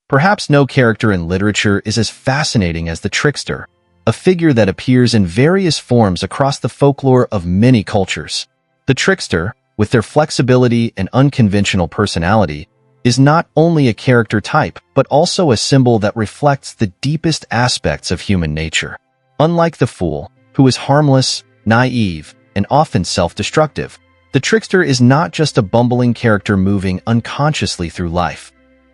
Perhaps no character in literature is as fascinating as the trickster, a figure that appears in various forms across the folklore of many cultures. The trickster, with their flexibility and unconventional personality, is not only a character type but also a symbol that reflects the deepest aspects of human nature. Unlike the fool, who is harmless, naive, and often self-destructive, the trickster is not just a bumbling character moving unconsciously through life.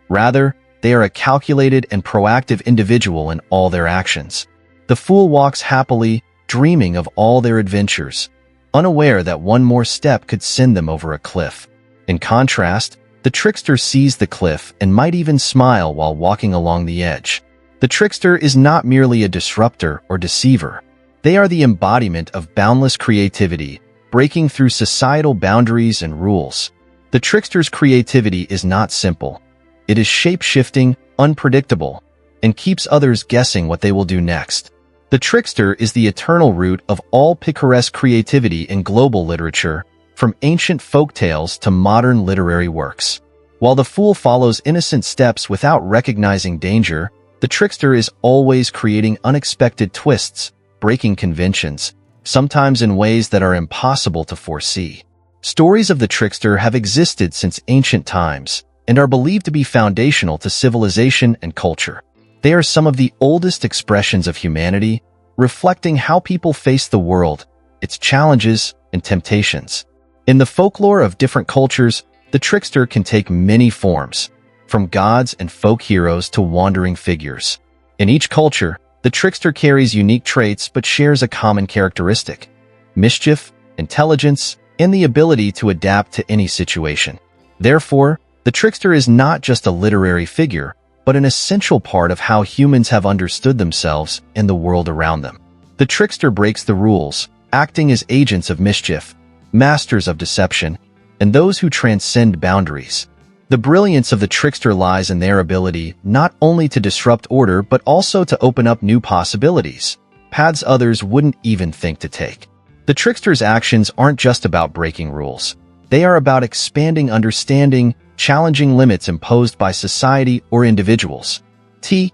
Rather, they are a calculated and proactive individual in all their actions. The fool walks happily, dreaming of all their adventures, unaware that one more step could send them over a cliff. In contrast, the trickster sees the cliff and might even smile while walking along the edge. The trickster is not merely a disruptor or deceiver. They are the embodiment of boundless creativity, breaking through societal boundaries and rules. The trickster's creativity is not simple. It is shape-shifting, unpredictable, and keeps others guessing what they will do next. The trickster is the eternal root of all picaresque creativity in global literature, from ancient folk tales to modern literary works. While the fool follows innocent steps without recognizing danger, the trickster is always creating unexpected twists, breaking conventions, sometimes in ways that are impossible to foresee. Stories of the trickster have existed since ancient times and are believed to be foundational to civilization and culture. They are some of the oldest expressions of humanity, reflecting how people face the world, its challenges and temptations. In the folklore of different cultures, the trickster can take many forms, from gods and folk heroes to wandering figures. In each culture, the trickster carries unique traits but shares a common characteristic: mischief, intelligence, and the ability to adapt to any situation. Therefore, the trickster is not just a literary figure, but an essential part of how humans have understood themselves and the world around them. The trickster breaks the rules, acting as agents of mischief, masters of deception, and those who transcend boundaries. The brilliance of the trickster lies in their ability not only to disrupt order but also to open up new possibilities, paths others wouldn't even think to take. The trickster's actions aren't just about breaking rules. They are about expanding understanding, challenging limits imposed by society or individuals. The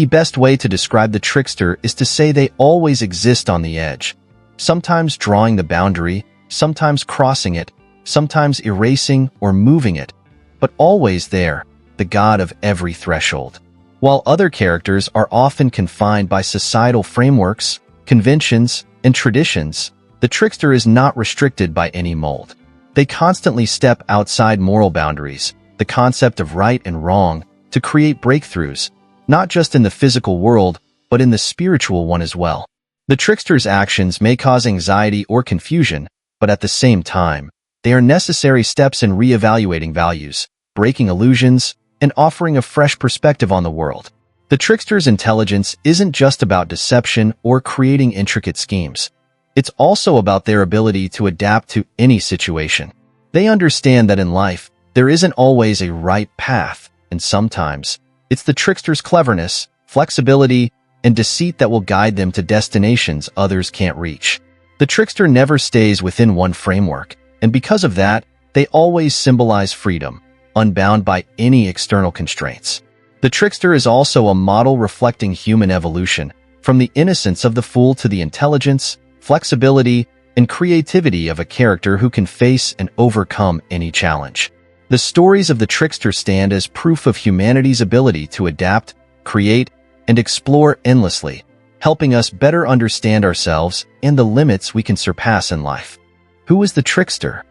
best way to describe the trickster is to say they always exist on the edge, sometimes drawing the boundary, sometimes crossing it, sometimes erasing or moving it, but always there, the god of every threshold. While other characters are often confined by societal frameworks, conventions, and traditions, the trickster is not restricted by any mold. They constantly step outside moral boundaries, the concept of right and wrong, to create breakthroughs, not just in the physical world, but in the spiritual one as well. The trickster's actions may cause anxiety or confusion, but at the same time, they are necessary steps in reevaluating values, breaking illusions, and offering a fresh perspective on the world. The trickster's intelligence isn't just about deception or creating intricate schemes. It's also about their ability to adapt to any situation. They understand that in life, there isn't always a right path, and sometimes, it's the trickster's cleverness, flexibility, and deceit that will guide them to destinations others can't reach. The trickster never stays within one framework, and because of that, they always symbolize freedom, unbound by any external constraints. The trickster is also a model reflecting human evolution, from the innocence of the fool to the intelligence, flexibility, and creativity of a character who can face and overcome any challenge. The stories of the trickster stand as proof of humanity's ability to adapt, create, and explore endlessly, helping us better understand ourselves and the limits we can surpass in life. Who is the trickster?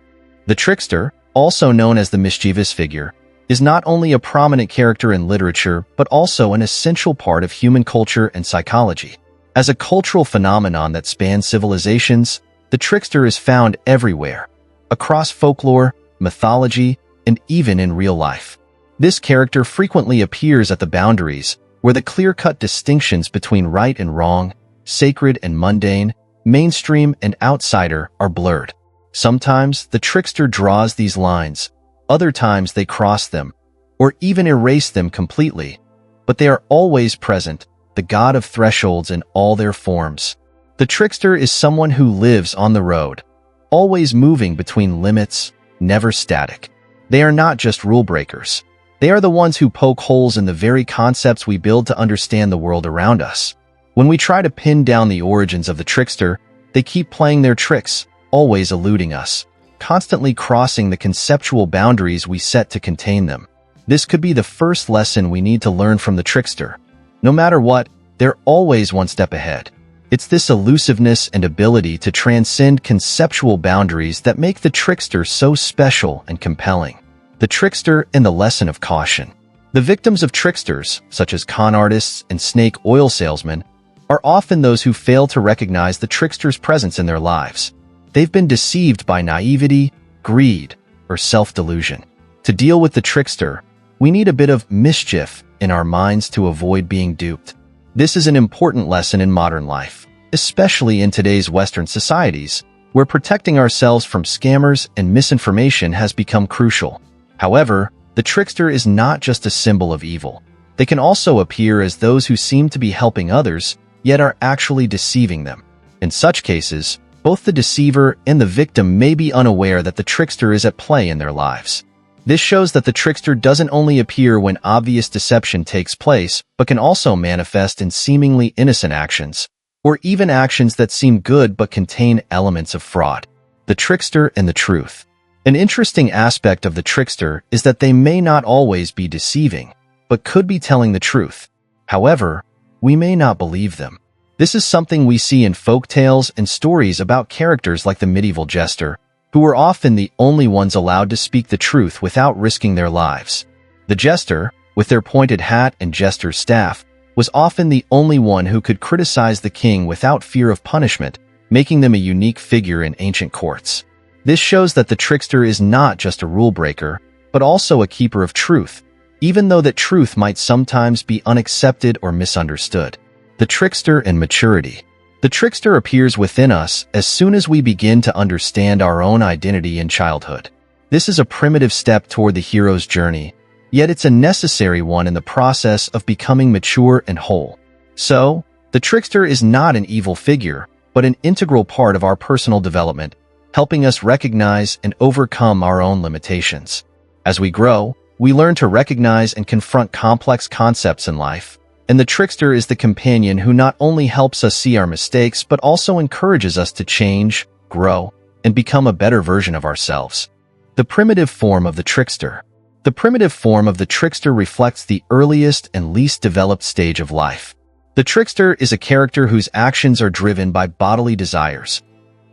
The trickster, also known as the mischievous figure, is not only a prominent character in literature but also an essential part of human culture and psychology. As a cultural phenomenon that spans civilizations, the trickster is found everywhere, across folklore, mythology, and even in real life. This character frequently appears at the boundaries, where the clear-cut distinctions between right and wrong, sacred and mundane, mainstream and outsider are blurred. Sometimes the trickster draws these lines, other times they cross them, or even erase them completely, but they are always present, the god of thresholds in all their forms. The trickster is someone who lives on the road, always moving between limits, never static. They are not just rule breakers. They are the ones who poke holes in the very concepts we build to understand the world around us. When we try to pin down the origins of the trickster, they keep playing their tricks, always eluding us, constantly crossing the conceptual boundaries we set to contain them. This could be the first lesson we need to learn from the trickster. No matter what, they're always one step ahead. It's this elusiveness and ability to transcend conceptual boundaries that make the trickster so special and compelling. The trickster and the lesson of caution. The victims of tricksters, such as con artists and snake oil salesmen, are often those who fail to recognize the trickster's presence in their lives. They've been deceived by naivety, greed, or self-delusion. To deal with the trickster, we need a bit of mischief in our minds to avoid being duped. This is an important lesson in modern life, especially in today's Western societies, where protecting ourselves from scammers and misinformation has become crucial. However, the trickster is not just a symbol of evil. They can also appear as those who seem to be helping others, yet are actually deceiving them. In such cases, both the deceiver and the victim may be unaware that the trickster is at play in their lives. This shows that the trickster doesn't only appear when obvious deception takes place, but can also manifest in seemingly innocent actions, or even actions that seem good but contain elements of fraud. The trickster and the truth. An interesting aspect of the trickster is that they may not always be deceiving, but could be telling the truth. However, we may not believe them. This is something we see in folk tales and stories about characters like the medieval jester, who were often the only ones allowed to speak the truth without risking their lives. The jester, with their pointed hat and jester's staff, was often the only one who could criticize the king without fear of punishment, making them a unique figure in ancient courts. This shows that the trickster is not just a rule breaker, but also a keeper of truth, even though that truth might sometimes be unaccepted or misunderstood. The trickster and maturity. The trickster appears within us as soon as we begin to understand our own identity in childhood. This is a primitive step toward the hero's journey, yet it's a necessary one in the process of becoming mature and whole. So, the trickster is not an evil figure, but an integral part of our personal development, helping us recognize and overcome our own limitations. As we grow, we learn to recognize and confront complex concepts in life, and the trickster is the companion who not only helps us see our mistakes but also encourages us to change, grow, and become a better version of ourselves. The primitive form of the trickster. The primitive form of the trickster reflects the earliest and least developed stage of life. The trickster is a character whose actions are driven by bodily desires.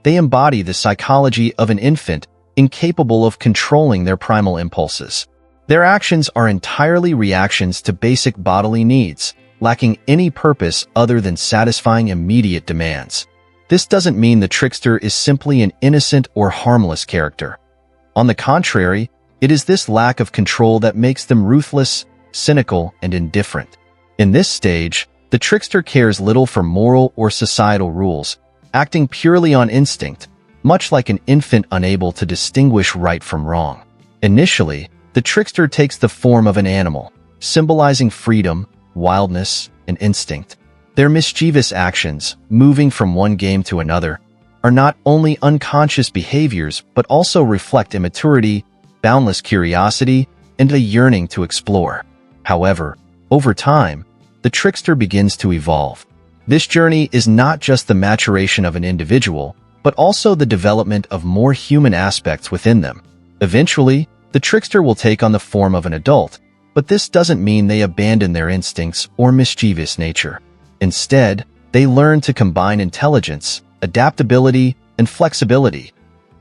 They embody the psychology of an infant, incapable of controlling their primal impulses. Their actions are entirely reactions to basic bodily needs, lacking any purpose other than satisfying immediate demands. This doesn't mean the trickster is simply an innocent or harmless character. On the contrary, it is this lack of control that makes them ruthless, cynical, and indifferent. In this stage, the trickster cares little for moral or societal rules, acting purely on instinct, much like an infant unable to distinguish right from wrong. Initially, the trickster takes the form of an animal, symbolizing freedom, wildness, and instinct. Their mischievous actions, moving from one game to another, are not only unconscious behaviors but also reflect immaturity, boundless curiosity, and a yearning to explore. However, over time, the trickster begins to evolve. This journey is not just the maturation of an individual, but also the development of more human aspects within them. Eventually, the trickster will take on the form of an adult, but this doesn't mean they abandon their instincts or mischievous nature. Instead, they learn to combine intelligence, adaptability, and flexibility,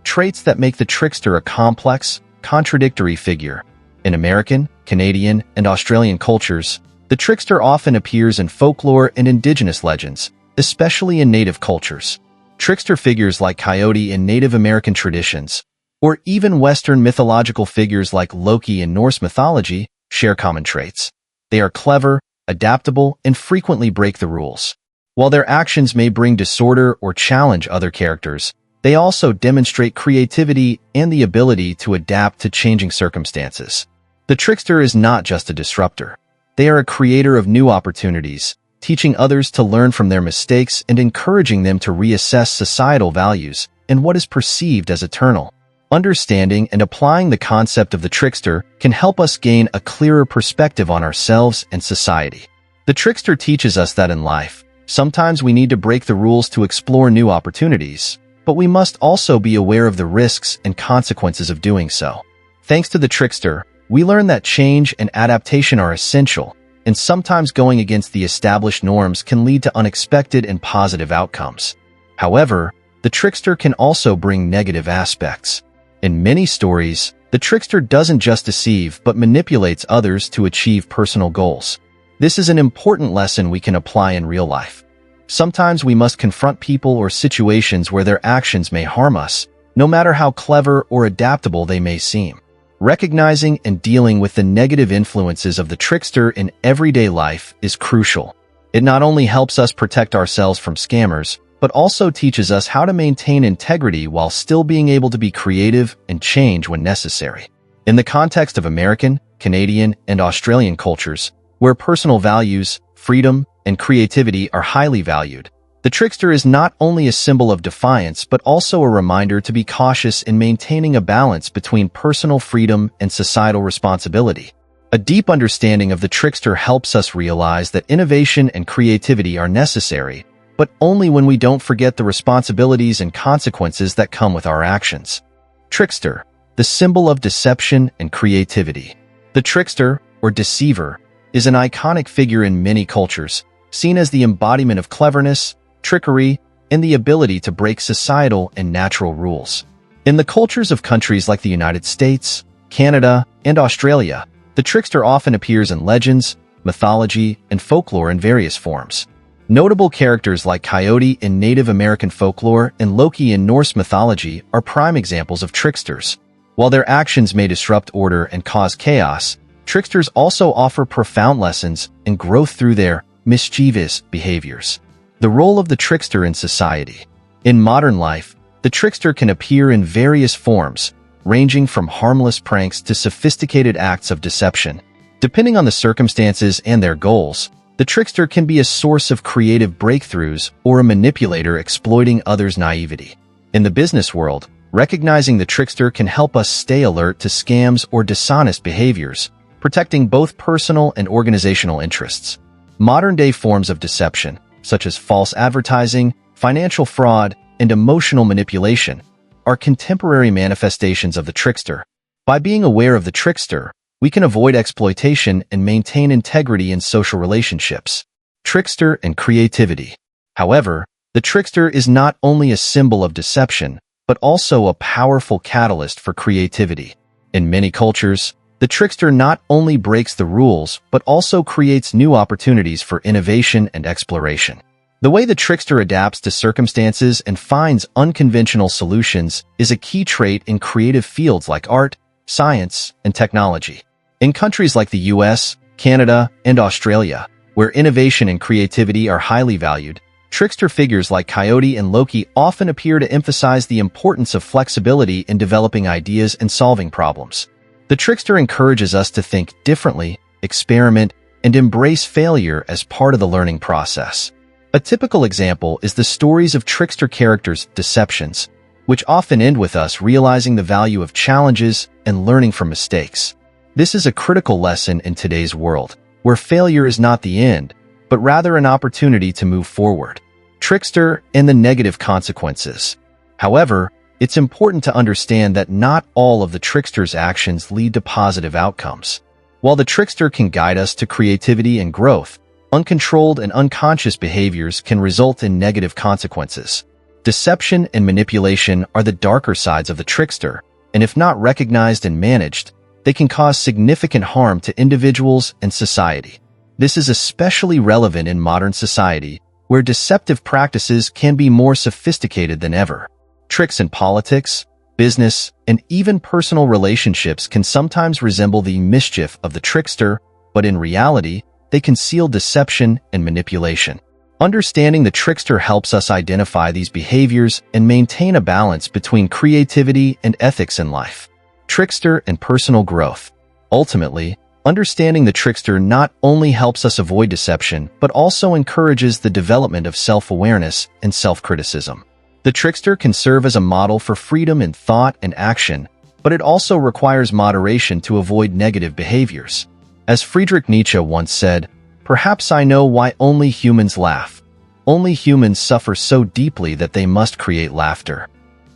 traits that make the trickster a complex, contradictory figure. In American, Canadian, and Australian cultures, the trickster often appears in folklore and indigenous legends, especially in native cultures. Trickster figures like Coyote in Native American traditions, or even Western mythological figures like Loki in Norse mythology, share common traits. They are clever, adaptable, and frequently break the rules. While their actions may bring disorder or challenge other characters, they also demonstrate creativity and the ability to adapt to changing circumstances. The trickster is not just a disruptor. They are a creator of new opportunities, teaching others to learn from their mistakes and encouraging them to reassess societal values and what is perceived as eternal. Understanding and applying the concept of the trickster can help us gain a clearer perspective on ourselves and society. The trickster teaches us that in life, sometimes we need to break the rules to explore new opportunities, but we must also be aware of the risks and consequences of doing so. Thanks to the trickster, we learn that change and adaptation are essential, and sometimes going against the established norms can lead to unexpected and positive outcomes. However, the trickster can also bring negative aspects. In many stories, the trickster doesn't just deceive but manipulates others to achieve personal goals. This is an important lesson we can apply in real life. Sometimes we must confront people or situations where their actions may harm us, no matter how clever or adaptable they may seem. Recognizing and dealing with the negative influences of the trickster in everyday life is crucial. It not only helps us protect ourselves from scammers, but also teaches us how to maintain integrity while still being able to be creative and change when necessary. In the context of American, Canadian, and Australian cultures, where personal values, freedom, and creativity are highly valued, the trickster is not only a symbol of defiance but also a reminder to be cautious in maintaining a balance between personal freedom and societal responsibility. A deep understanding of the trickster helps us realize that innovation and creativity are necessary, but only when we don't forget the responsibilities and consequences that come with our actions. Trickster, the symbol of deception and creativity. The trickster, or deceiver, is an iconic figure in many cultures, seen as the embodiment of cleverness, trickery, and the ability to break societal and natural rules. In the cultures of countries like the United States, Canada, and Australia, the trickster often appears in legends, mythology, and folklore in various forms. Notable characters like Coyote in Native American folklore and Loki in Norse mythology are prime examples of tricksters. While their actions may disrupt order and cause chaos, tricksters also offer profound lessons and growth through their mischievous behaviors. The role of the trickster in society. In modern life, the trickster can appear in various forms, ranging from harmless pranks to sophisticated acts of deception. Depending on the circumstances and their goals, the trickster can be a source of creative breakthroughs or a manipulator exploiting others' naivety. In the business world, recognizing the trickster can help us stay alert to scams or dishonest behaviors, protecting both personal and organizational interests. Modern-day forms of deception, such as false advertising, financial fraud, and emotional manipulation, are contemporary manifestations of the trickster. By being aware of the trickster, we can avoid exploitation and maintain integrity in social relationships. Trickster and creativity. However, the trickster is not only a symbol of deception, but also a powerful catalyst for creativity. In many cultures, the trickster not only breaks the rules, but also creates new opportunities for innovation and exploration. The way the trickster adapts to circumstances and finds unconventional solutions is a key trait in creative fields like art, science, and technology. In countries like the US, Canada, and Australia, where innovation and creativity are highly valued, trickster figures like Coyote and Loki often appear to emphasize the importance of flexibility in developing ideas and solving problems. The trickster encourages us to think differently, experiment, and embrace failure as part of the learning process. A typical example is the stories of trickster characters' deceptions, which often end with us realizing the value of challenges and learning from mistakes. This is a critical lesson in today's world, where failure is not the end, but rather an opportunity to move forward. Trickster and the negative consequences. However, it's important to understand that not all of the trickster's actions lead to positive outcomes. While the trickster can guide us to creativity and growth, uncontrolled and unconscious behaviors can result in negative consequences. Deception and manipulation are the darker sides of the trickster, and if not recognized and managed, they can cause significant harm to individuals and society. This is especially relevant in modern society, where deceptive practices can be more sophisticated than ever. Tricks in politics, business, and even personal relationships can sometimes resemble the mischief of the trickster, but in reality, they conceal deception and manipulation. Understanding the trickster helps us identify these behaviors and maintain a balance between creativity and ethics in life. Trickster and personal growth. Ultimately, understanding the trickster not only helps us avoid deception, but also encourages the development of self-awareness and self-criticism. The trickster can serve as a model for freedom in thought and action, but it also requires moderation to avoid negative behaviors. As Friedrich Nietzsche once said, "Perhaps I know why only humans laugh. Only humans suffer so deeply that they must create laughter."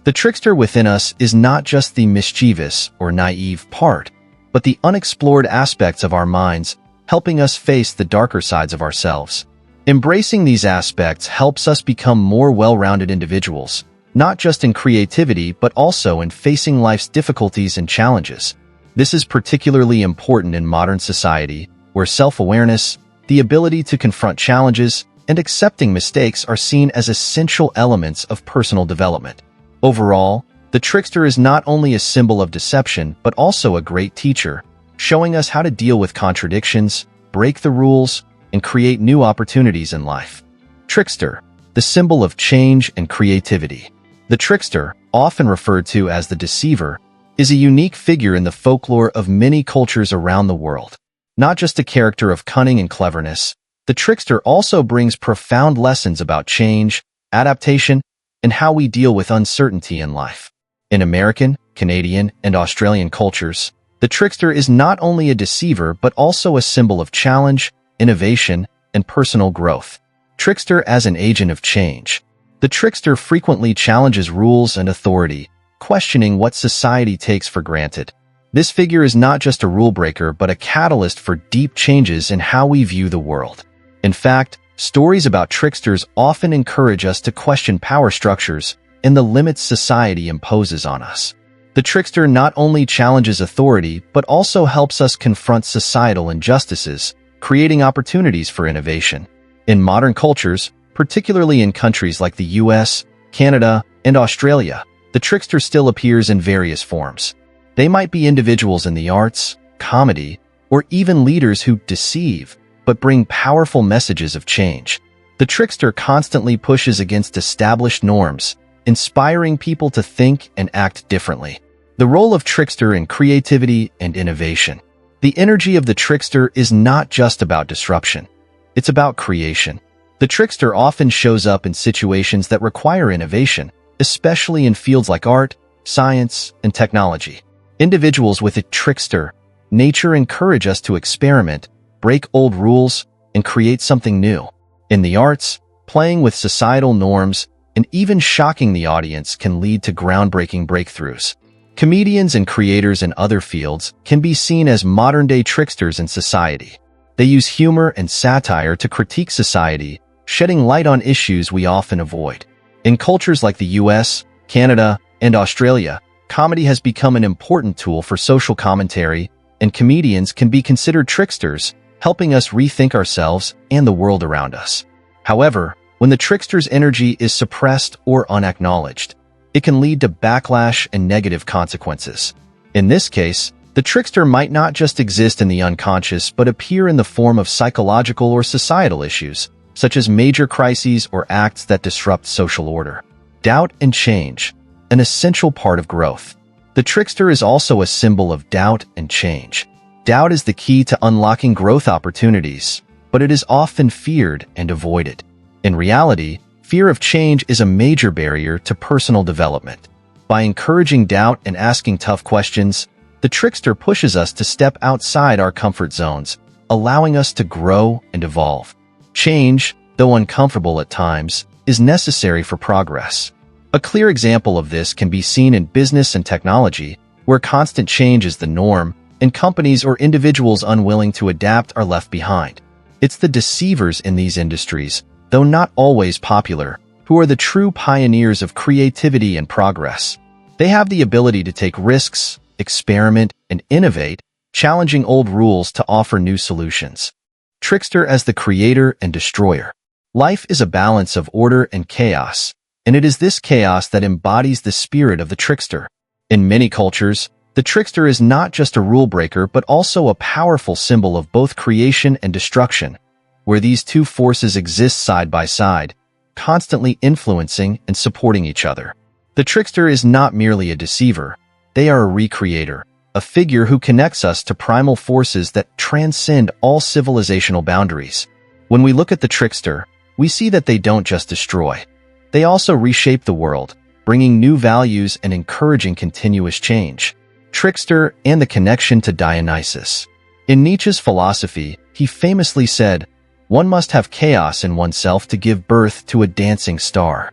The trickster within us is not just the mischievous or naive part, but the unexplored aspects of our minds, helping us face the darker sides of ourselves. Embracing these aspects helps us become more well-rounded individuals, not just in creativity but also in facing life's difficulties and challenges. This is particularly important in modern society, where self-awareness, the ability to confront challenges, and accepting mistakes are seen as essential elements of personal development. Overall, the trickster is not only a symbol of deception but also a great teacher, showing us how to deal with contradictions, break the rules, and create new opportunities in life. Trickster, the symbol of change and creativity. The trickster, often referred to as the deceiver, is a unique figure in the folklore of many cultures around the world. Not just a character of cunning and cleverness, the trickster also brings profound lessons about change, adaptation, and how we deal with uncertainty in life. In American, Canadian, and Australian cultures, the trickster is not only a deceiver but also a symbol of challenge, innovation, and personal growth. Trickster as an agent of change. The trickster frequently challenges rules and authority, questioning what society takes for granted. This figure is not just a rule breaker but a catalyst for deep changes in how we view the world. In fact, stories about tricksters often encourage us to question power structures and the limits society imposes on us. The trickster not only challenges authority but also helps us confront societal injustices, creating opportunities for innovation. In modern cultures, particularly in countries like the US, Canada, and Australia, the trickster still appears in various forms. They might be individuals in the arts, comedy, or even leaders who deceive, but bring powerful messages of change. The trickster constantly pushes against established norms, inspiring people to think and act differently. The role of trickster in creativity and innovation. The energy of the trickster is not just about disruption. It's about creation. The trickster often shows up in situations that require innovation, especially in fields like art, science, and technology. Individuals with a trickster nature encourage us to experiment, break old rules, and create something new. In the arts, playing with societal norms and even shocking the audience can lead to groundbreaking breakthroughs. Comedians and creators in other fields can be seen as modern-day tricksters in society. They use humor and satire to critique society, shedding light on issues we often avoid. In cultures like the US, Canada, and Australia, comedy has become an important tool for social commentary, and comedians can be considered tricksters, helping us rethink ourselves and the world around us. However, when the trickster's energy is suppressed or unacknowledged, it can lead to backlash and negative consequences. In this case, the trickster might not just exist in the unconscious but appear in the form of psychological or societal issues, such as major crises or acts that disrupt social order. Doubt and change, an essential part of growth. The trickster is also a symbol of doubt and change. Doubt is the key to unlocking growth opportunities, but it is often feared and avoided. In reality, fear of change is a major barrier to personal development. By encouraging doubt and asking tough questions, the trickster pushes us to step outside our comfort zones, allowing us to grow and evolve. Change, though uncomfortable at times, is necessary for progress. A clear example of this can be seen in business and technology, where constant change is the norm, and companies or individuals unwilling to adapt are left behind. It's the deceivers in these industries, though not always popular, who are the true pioneers of creativity and progress. They have the ability to take risks, experiment, and innovate, challenging old rules to offer new solutions. Trickster as the creator and destroyer. Life is a balance of order and chaos, and it is this chaos that embodies the spirit of the trickster. In many cultures, the trickster is not just a rule breaker but also a powerful symbol of both creation and destruction, where these two forces exist side by side, constantly influencing and supporting each other. The trickster is not merely a deceiver. They are a recreator, a figure who connects us to primal forces that transcend all civilizational boundaries. When we look at the trickster, we see that they don't just destroy. they also reshape the world, bringing new values and encouraging continuous change. Trickster and the connection to Dionysus. In Nietzsche's philosophy, he famously said, "One must have chaos in oneself to give birth to a dancing star."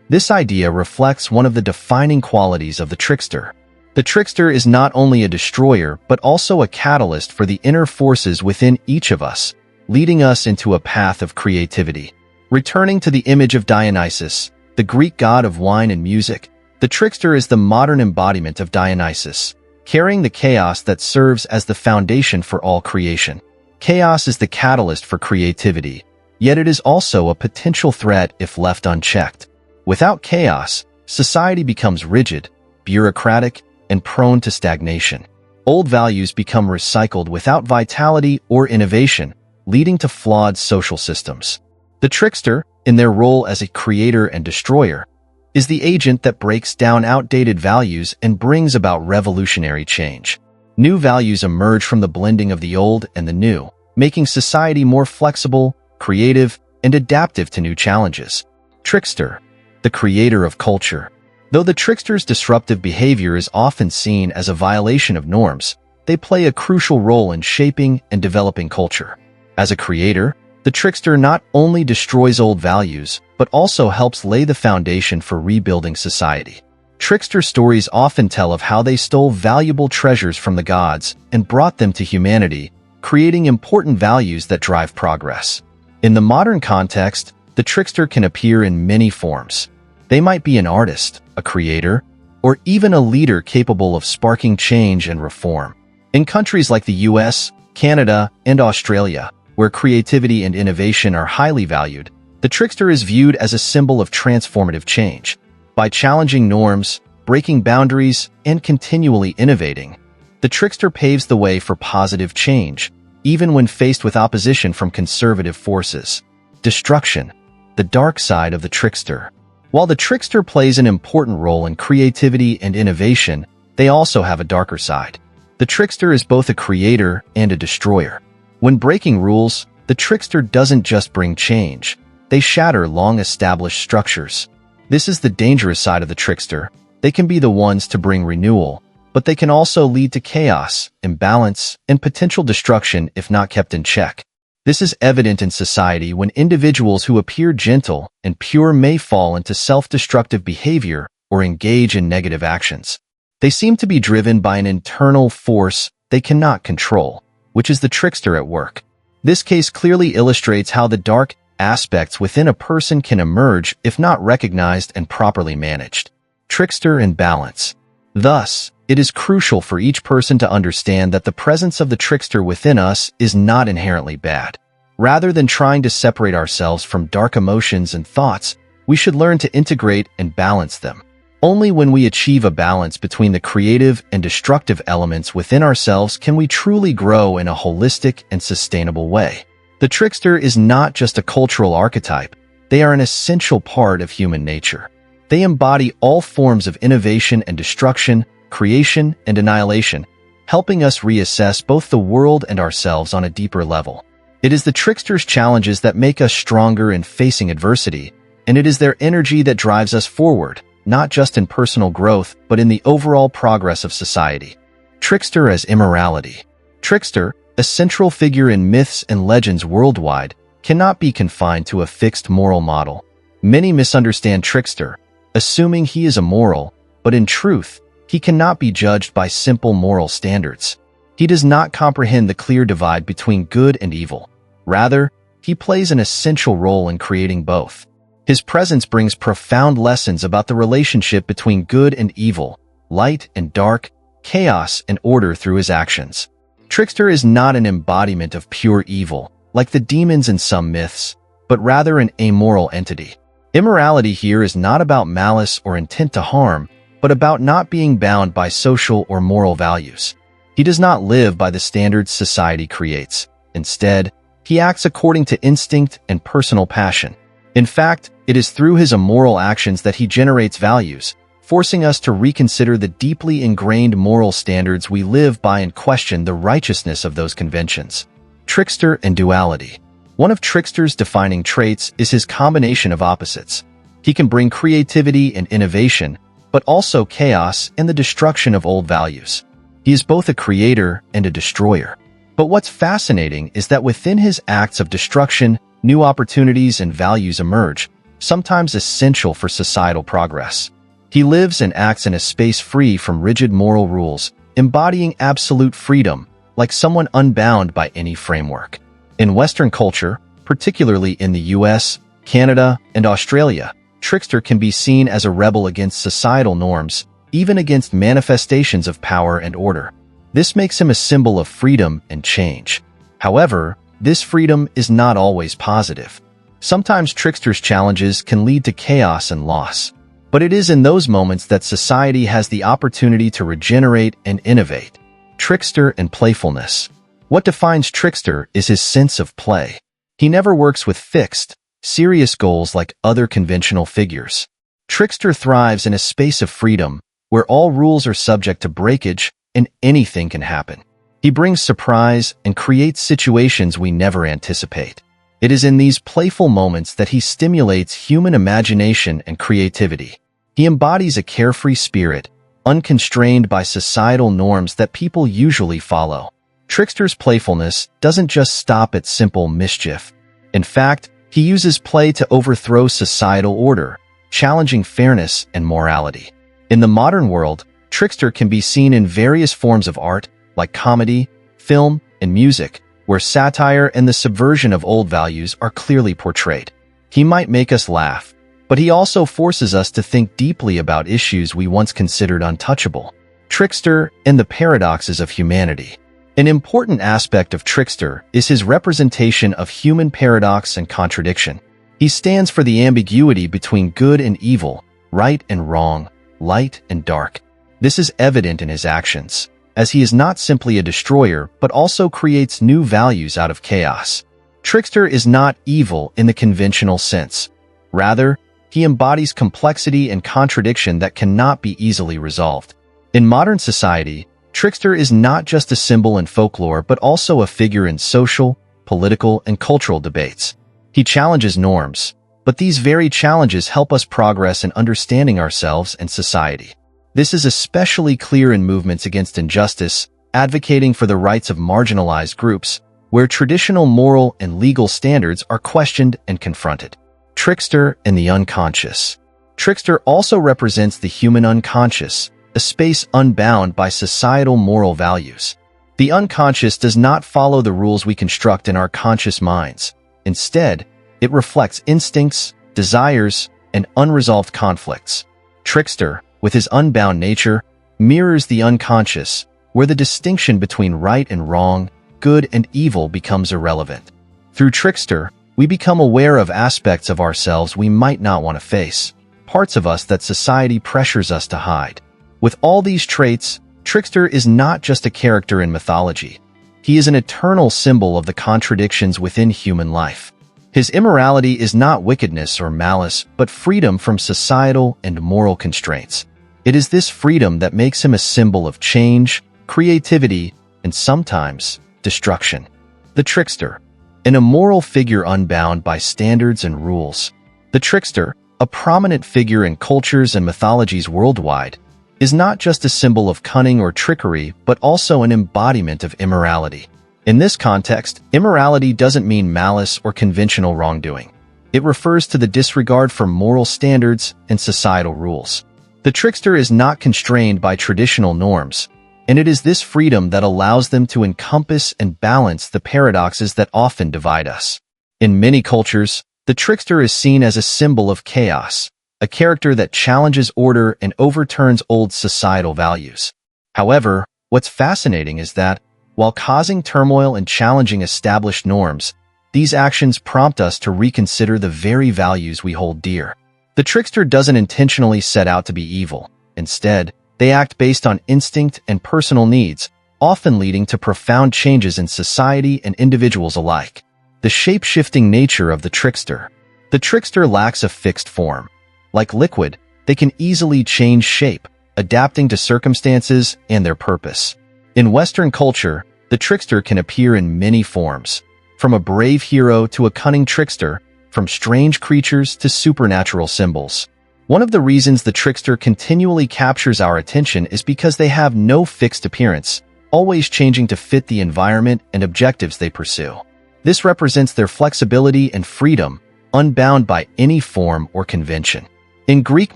This idea reflects one of the defining qualities of the trickster. The trickster is not only a destroyer, but also a catalyst for the inner forces within each of us, leading us into a path of creativity. Returning to the image of Dionysus, the Greek god of wine and music, the trickster is the modern embodiment of Dionysus, carrying the chaos that serves as the foundation for all creation. Chaos is the catalyst for creativity, yet it is also a potential threat if left unchecked. Without chaos, society becomes rigid, bureaucratic, and prone to stagnation. Old values become recycled without vitality or innovation, leading to flawed social systems. The trickster, in their role as a creator and destroyer, is the agent that breaks down outdated values and brings about revolutionary change. New values emerge from the blending of the old and the new, making society more flexible, creative, and adaptive to new challenges. Trickster, the creator of culture. Though the trickster's disruptive behavior is often seen as a violation of norms, they play a crucial role in shaping and developing culture. As a creator, the trickster not only destroys old values, but also helps lay the foundation for rebuilding society. Trickster stories often tell of how they stole valuable treasures from the gods and brought them to humanity, creating important values that drive progress. In the modern context, the trickster can appear in many forms. They might be an artist, a creator, or even a leader capable of sparking change and reform. In countries like the US, Canada, and Australia, where creativity and innovation are highly valued, the trickster is viewed as a symbol of transformative change. By challenging norms, breaking boundaries, and continually innovating, the trickster paves the way for positive change, even when faced with opposition from conservative forces. Destruction, the dark side of the trickster. While the trickster plays an important role in creativity and innovation, they also have a darker side. The trickster is both a creator and a destroyer. When breaking rules, the trickster doesn't just bring change. They shatter long-established structures. This is the dangerous side of the trickster. They can be the ones to bring renewal, but they can also lead to chaos, imbalance, and potential destruction if not kept in check. This is evident in society when individuals who appear gentle and pure may fall into self-destructive behavior or engage in negative actions. They seem to be driven by an internal force they cannot control, which is the trickster at work. This case clearly illustrates how the dark aspects within a person can emerge if not recognized and properly managed. Trickster and balance. Thus, it is crucial for each person to understand that the presence of the trickster within us is not inherently bad. Rather than trying to separate ourselves from dark emotions and thoughts, we should learn to integrate and balance them. Only when we achieve a balance between the creative and destructive elements within ourselves can we truly grow in a holistic and sustainable way. The trickster is not just a cultural archetype, they are an essential part of human nature. They embody all forms of innovation and destruction, creation and annihilation, helping us reassess both the world and ourselves on a deeper level. It is the trickster's challenges that make us stronger in facing adversity, and it is their energy that drives us forward, not just in personal growth, but in the overall progress of society. Trickster as immorality. Trickster, a central figure in myths and legends worldwide, cannot be confined to a fixed moral model. Many misunderstand Trickster, assuming he is immoral, but in truth, he cannot be judged by simple moral standards. He does not comprehend the clear divide between good and evil. Rather, he plays an essential role in creating both. His presence brings profound lessons about the relationship between good and evil, light and dark, chaos and order through his actions. Trickster is not an embodiment of pure evil, like the demons in some myths, but rather an amoral entity. Immorality here is not about malice or intent to harm, but about not being bound by social or moral values. He does not live by the standards society creates. Instead, he acts according to instinct and personal passion. In fact, it is through his immoral actions that he generates values, forcing us to reconsider the deeply ingrained moral standards we live by and question the righteousness of those conventions. Trickster and duality. One of Trickster's defining traits is his combination of opposites. He can bring creativity and innovation, but also chaos and the destruction of old values. He is both a creator and a destroyer. But what's fascinating is that within his acts of destruction, new opportunities and values emerge, sometimes essential for societal progress. He lives and acts in a space free from rigid moral rules, embodying absolute freedom, like someone unbound by any framework. In Western culture, particularly in the US, Canada, and Australia, Trickster can be seen as a rebel against societal norms, even against manifestations of power and order. This makes him a symbol of freedom and change. However, this freedom is not always positive. Sometimes Trickster's challenges can lead to chaos and loss. But it is in those moments that society has the opportunity to regenerate and innovate. Trickster and playfulness. What defines Trickster is his sense of play. He never works with fixed, serious goals like other conventional figures. Trickster thrives in a space of freedom, where all rules are subject to breakage and anything can happen. He brings surprise and creates situations we never anticipate. It is in these playful moments that he stimulates human imagination and creativity. He embodies a carefree spirit, unconstrained by societal norms that people usually follow. Trickster's playfulness doesn't just stop at simple mischief. In fact, he uses play to overthrow societal order, challenging fairness and morality. In the modern world, Trickster can be seen in various forms of art, like comedy, film, and music, where satire and the subversion of old values are clearly portrayed. He might make us laugh, but he also forces us to think deeply about issues we once considered untouchable. Trickster and the paradoxes of humanity. An important aspect of Trickster is his representation of human paradox and contradiction. He stands for the ambiguity between good and evil, right and wrong, light and dark. This is evident in his actions, as he is not simply a destroyer but also creates new values out of chaos. Trickster is not evil in the conventional sense. Rather, he embodies complexity and contradiction that cannot be easily resolved. In modern society, Trickster is not just a symbol in folklore but also a figure in social, political, and cultural debates. He challenges norms, but these very challenges help us progress in understanding ourselves and society. This is especially clear in movements against injustice, advocating for the rights of marginalized groups, where traditional moral and legal standards are questioned and confronted. Trickster and the unconscious. Trickster also represents the human unconscious, a space unbound by societal moral values. The unconscious does not follow the rules we construct in our conscious minds. Instead, it reflects instincts, desires, and unresolved conflicts. Trickster, with his unbound nature, mirrors the unconscious, where the distinction between right and wrong, good and evil becomes irrelevant. Through Trickster, we become aware of aspects of ourselves we might not want to face, parts of us that society pressures us to hide. With all these traits, Trickster is not just a character in mythology. He is an eternal symbol of the contradictions within human life. His immorality is not wickedness or malice, but freedom from societal and moral constraints. It is this freedom that makes him a symbol of change, creativity, and sometimes destruction. The Trickster, an immoral figure unbound by standards and rules. The Trickster, a prominent figure in cultures and mythologies worldwide, is not just a symbol of cunning or trickery, but also an embodiment of immorality. In this context, immorality doesn't mean malice or conventional wrongdoing. It refers to the disregard for moral standards and societal rules. The Trickster is not constrained by traditional norms, and it is this freedom that allows them to encompass and balance the paradoxes that often divide us. In many cultures, the Trickster is seen as a symbol of chaos, a character that challenges order and overturns old societal values. However, what's fascinating is that, while causing turmoil and challenging established norms, these actions prompt us to reconsider the very values we hold dear. The Trickster doesn't intentionally set out to be evil. Instead, they act based on instinct and personal needs, often leading to profound changes in society and individuals alike. The shape-shifting nature of the Trickster. The Trickster lacks a fixed form. Like liquid, they can easily change shape, adapting to circumstances and their purpose. In Western culture, the Trickster can appear in many forms, from a brave hero to a cunning trickster, from strange creatures to supernatural symbols. One of the reasons the trickster continually captures our attention is because they have no fixed appearance, always changing to fit the environment and objectives they pursue. This represents their flexibility and freedom, unbound by any form or convention. In Greek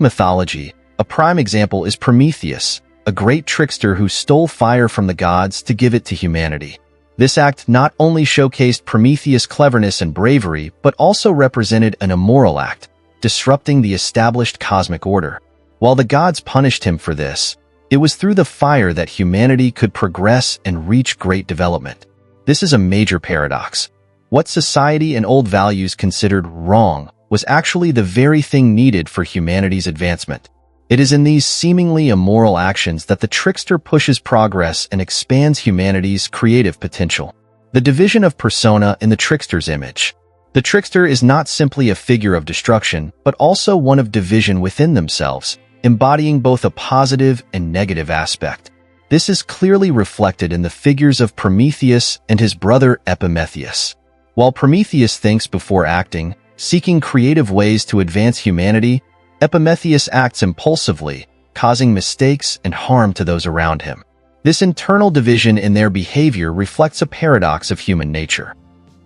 mythology, a prime example is Prometheus, a great trickster who stole fire from the gods to give it to humanity. This act not only showcased Prometheus' cleverness and bravery, but also represented an immoral act, disrupting the established cosmic order. While the gods punished him for this, it was through the fire that humanity could progress and reach great development. This is a major paradox. What society and old values considered wrong was actually the very thing needed for humanity's advancement. It is in these seemingly immoral actions that the trickster pushes progress and expands humanity's creative potential. The division of persona in the trickster's image. The trickster is not simply a figure of destruction, but also one of division within themselves, embodying both a positive and negative aspect. This is clearly reflected in the figures of Prometheus and his brother Epimetheus. While Prometheus thinks before acting, seeking creative ways to advance humanity, Epimetheus acts impulsively, causing mistakes and harm to those around him. This internal division in their behavior reflects a paradox of human nature.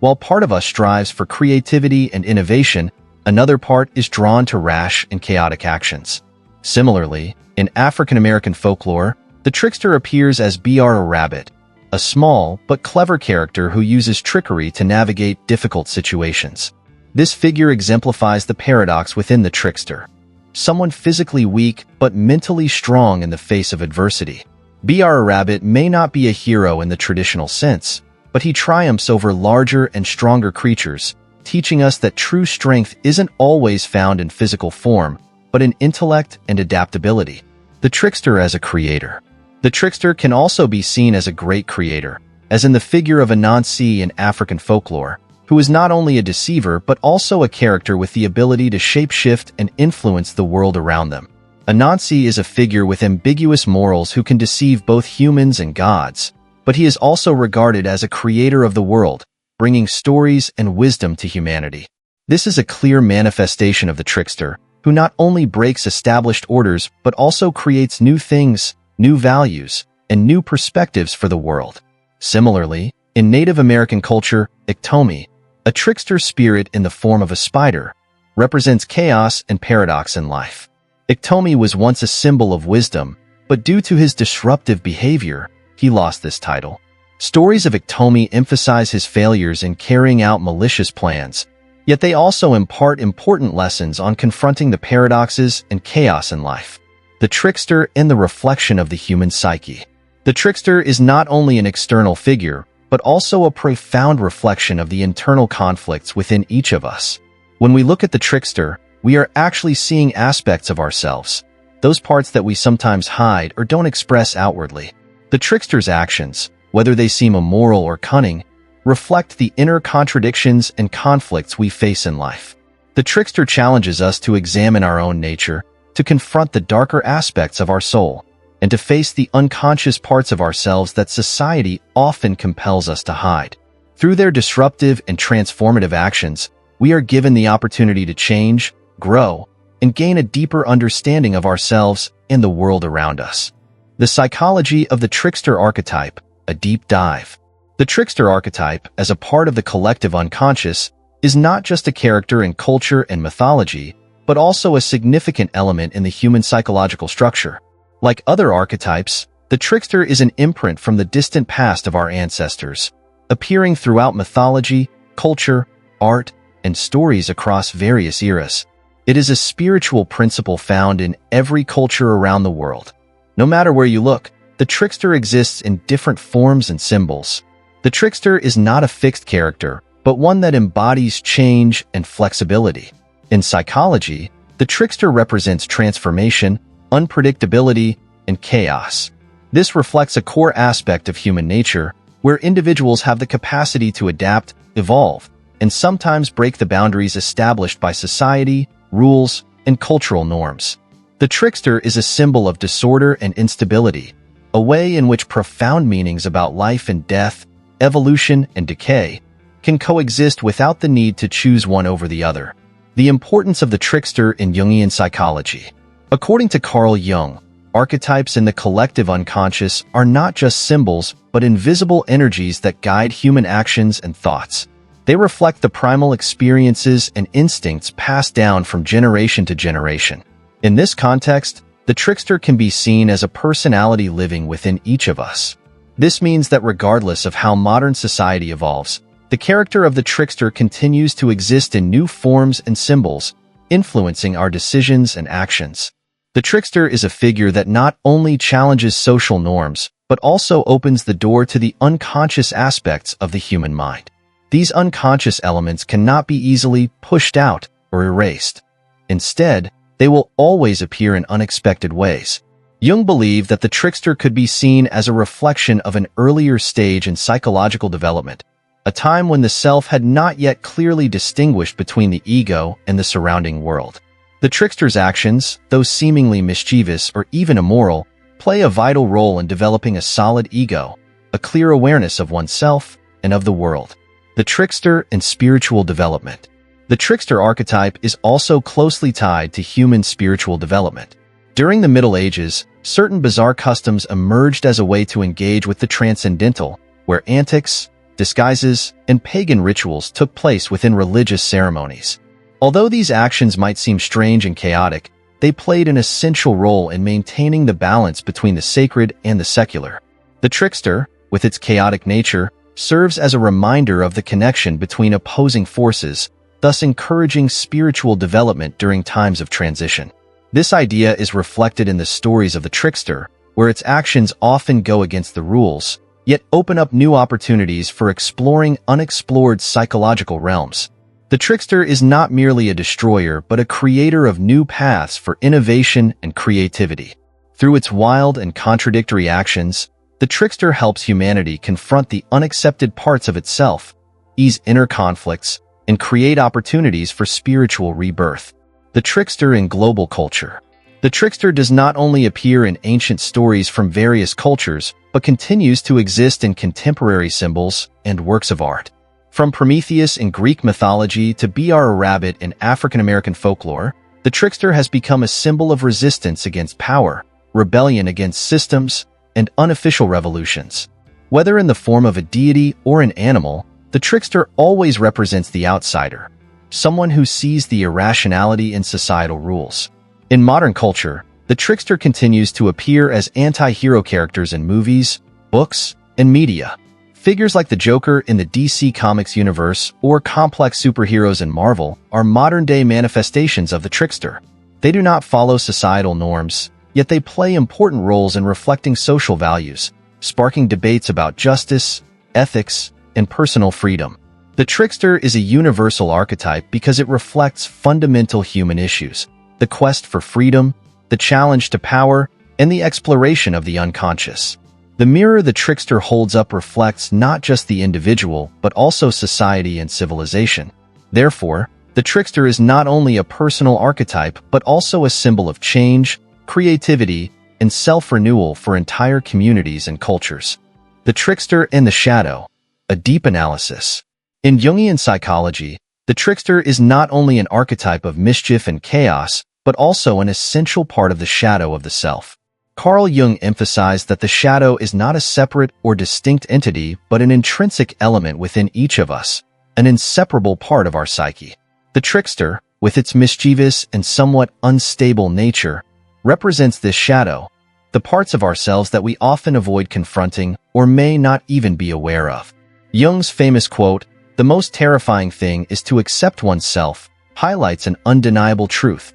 While part of us strives for creativity and innovation, another part is drawn to rash and chaotic actions. Similarly, in African American folklore, the trickster appears as Br a rabbit, a small but clever character who uses trickery to navigate difficult situations. This figure exemplifies the paradox within the trickster. Someone physically weak but mentally strong in the face of adversity. Br a rabbit may not be a hero in the traditional sense, but he triumphs over larger and stronger creatures, teaching us that true strength isn't always found in physical form, but in intellect and adaptability. The trickster as a creator. The trickster can also be seen as a great creator, as in the figure of Anansi in African folklore, who is not only a deceiver but also a character with the ability to shapeshift and influence the world around them. Anansi is a figure with ambiguous morals who can deceive both humans and gods, but he is also regarded as a creator of the world, bringing stories and wisdom to humanity. This is a clear manifestation of the trickster, who not only breaks established orders but also creates new things, new values, and new perspectives for the world. Similarly, in Native American culture, Iktomi, a trickster spirit in the form of a spider, represents chaos and paradox in life. Iktomi was once a symbol of wisdom, but due to his disruptive behavior, he lost this title. Stories of Iktomi emphasize his failures in carrying out malicious plans, yet they also impart important lessons on confronting the paradoxes and chaos in life. The trickster and the reflection of the human psyche. The trickster is not only an external figure, but also a profound reflection of the internal conflicts within each of us. When we look at the trickster, we are actually seeing aspects of ourselves, those parts that we sometimes hide or don't express outwardly. The trickster's actions, whether they seem immoral or cunning, reflect the inner contradictions and conflicts we face in life. The trickster challenges us to examine our own nature, to confront the darker aspects of our soul, and to face the unconscious parts of ourselves that society often compels us to hide. Through their disruptive and transformative actions, we are given the opportunity to change, grow, and gain a deeper understanding of ourselves and the world around us. The psychology of the trickster archetype, a deep dive. The trickster archetype, as a part of the collective unconscious, is not just a character in culture and mythology, but also a significant element in the human psychological structure. Like other archetypes, the trickster is an imprint from the distant past of our ancestors, appearing throughout mythology, culture, art, and stories across various eras. It is a spiritual principle found in every culture around the world. No matter where you look, the trickster exists in different forms and symbols. The trickster is not a fixed character, but one that embodies change and flexibility. In psychology, the trickster represents transformation, unpredictability, and chaos. This reflects a core aspect of human nature, where individuals have the capacity to adapt, evolve, and sometimes break the boundaries established by society, rules, and cultural norms. The trickster is a symbol of disorder and instability, a way in which profound meanings about life and death, evolution and decay, can coexist without the need to choose one over the other. The importance of the trickster in Jungian psychology. According to Carl Jung, archetypes in the collective unconscious are not just symbols, but invisible energies that guide human actions and thoughts. They reflect the primal experiences and instincts passed down from generation to generation. In this context, the trickster can be seen as a personality living within each of us. This means that regardless of how modern society evolves, the character of the trickster continues to exist in new forms and symbols, influencing our decisions and actions. The trickster is a figure that not only challenges social norms, but also opens the door to the unconscious aspects of the human mind. These unconscious elements cannot be easily pushed out or erased. Instead, they will always appear in unexpected ways. Jung believed that the trickster could be seen as a reflection of an earlier stage in psychological development, a time when the self had not yet clearly distinguished between the ego and the surrounding world. The trickster's actions, though seemingly mischievous or even immoral, play a vital role in developing a solid ego, a clear awareness of oneself and of the world. The trickster and spiritual development. The trickster archetype is also closely tied to human spiritual development. During the Middle Ages, certain bizarre customs emerged as a way to engage with the transcendental, where antics, disguises, and pagan rituals took place within religious ceremonies. Although these actions might seem strange and chaotic, they played an essential role in maintaining the balance between the sacred and the secular. The trickster, with its chaotic nature, serves as a reminder of the connection between opposing forces, thus encouraging spiritual development during times of transition. This idea is reflected in the stories of the trickster, where its actions often go against the rules, yet open up new opportunities for exploring unexplored psychological realms. The trickster is not merely a destroyer, but a creator of new paths for innovation and creativity. Through its wild and contradictory actions, the trickster helps humanity confront the unaccepted parts of itself, ease inner conflicts, and create opportunities for spiritual rebirth. The trickster in global culture. The trickster does not only appear in ancient stories from various cultures, but continues to exist in contemporary symbols and works of art. From Prometheus in Greek mythology to B.R. Rabbit in African American folklore, the trickster has become a symbol of resistance against power, rebellion against systems, and unofficial revolutions. Whether in the form of a deity or an animal, the trickster always represents the outsider, someone who sees the irrationality in societal rules. In modern culture, the trickster continues to appear as anti-hero characters in movies, books, and media. Figures like the Joker in the DC Comics universe or complex superheroes in Marvel are modern-day manifestations of the trickster. They do not follow societal norms, yet they play important roles in reflecting social values, sparking debates about justice, ethics, and personal freedom. The trickster is a universal archetype because it reflects fundamental human issues: the quest for freedom, the challenge to power, and the exploration of the unconscious. The mirror the trickster holds up reflects not just the individual, but also society and civilization. Therefore, the trickster is not only a personal archetype, but also a symbol of change, creativity, and self-renewal for entire communities and cultures. The trickster and the shadow. A deep analysis. In Jungian psychology, the trickster is not only an archetype of mischief and chaos, but also an essential part of the shadow of the self. Carl Jung emphasized that the shadow is not a separate or distinct entity, but an intrinsic element within each of us, an inseparable part of our psyche. The trickster, with its mischievous and somewhat unstable nature, represents this shadow, the parts of ourselves that we often avoid confronting or may not even be aware of. Jung's famous quote, "The most terrifying thing is to accept oneself," highlights an undeniable truth.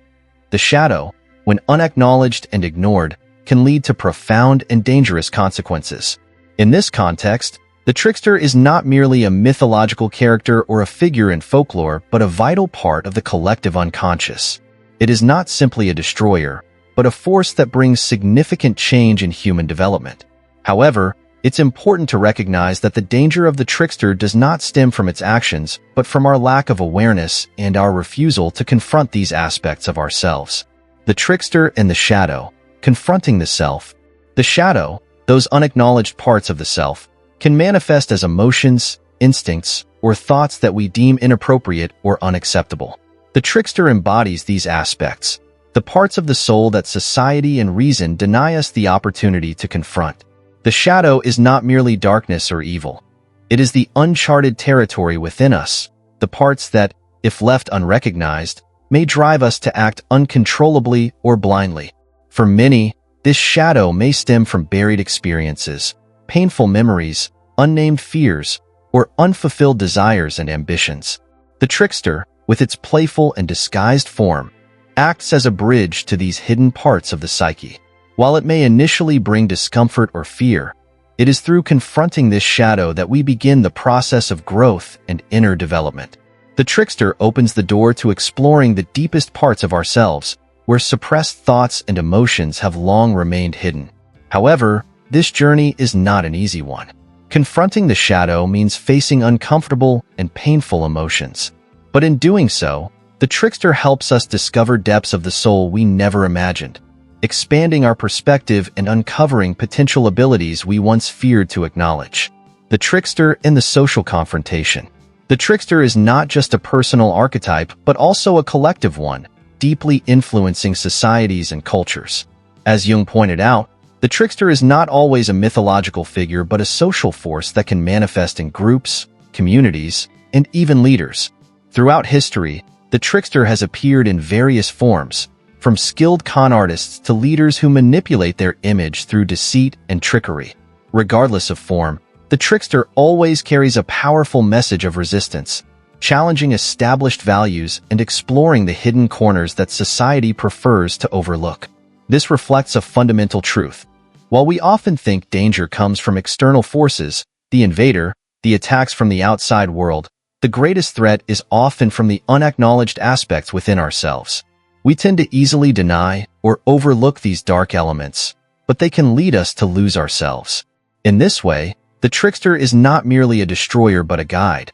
The shadow, when unacknowledged and ignored, can lead to profound and dangerous consequences. In this context, the trickster is not merely a mythological character or a figure in folklore, but a vital part of the collective unconscious. It is not simply a destroyer, but a force that brings significant change in human development. However, it's important to recognize that the danger of the trickster does not stem from its actions, but from our lack of awareness and our refusal to confront these aspects of ourselves. The trickster and the shadow. Confronting the self. The shadow, those unacknowledged parts of the self, can manifest as emotions, instincts, or thoughts that we deem inappropriate or unacceptable. The trickster embodies these aspects, the parts of the soul that society and reason deny us the opportunity to confront. The shadow is not merely darkness or evil. It is the uncharted territory within us, the parts that, if left unrecognized, may drive us to act uncontrollably or blindly. For many, this shadow may stem from buried experiences, painful memories, unnamed fears, or unfulfilled desires and ambitions. The trickster, with its playful and disguised form, acts as a bridge to these hidden parts of the psyche. While it may initially bring discomfort or fear, it is through confronting this shadow that we begin the process of growth and inner development. The trickster opens the door to exploring the deepest parts of ourselves, where suppressed thoughts and emotions have long remained hidden. However, this journey is not an easy one. Confronting the shadow means facing uncomfortable and painful emotions. But in doing so, the trickster helps us discover depths of the soul we never imagined, expanding our perspective and uncovering potential abilities we once feared to acknowledge. The trickster in the social confrontation. The trickster is not just a personal archetype, but also a collective one, deeply influencing societies and cultures. As Jung pointed out, the trickster is not always a mythological figure, but a social force that can manifest in groups, communities, and even leaders. Throughout history, the trickster has appeared in various forms, from skilled con artists to leaders who manipulate their image through deceit and trickery. Regardless of form, the trickster always carries a powerful message of resistance, challenging established values and exploring the hidden corners that society prefers to overlook. This reflects a fundamental truth. While we often think danger comes from external forces, the invader, the attacks from the outside world, the greatest threat is often from the unacknowledged aspects within ourselves. We tend to easily deny or overlook these dark elements, but they can lead us to lose ourselves. In this way, the trickster is not merely a destroyer but a guide,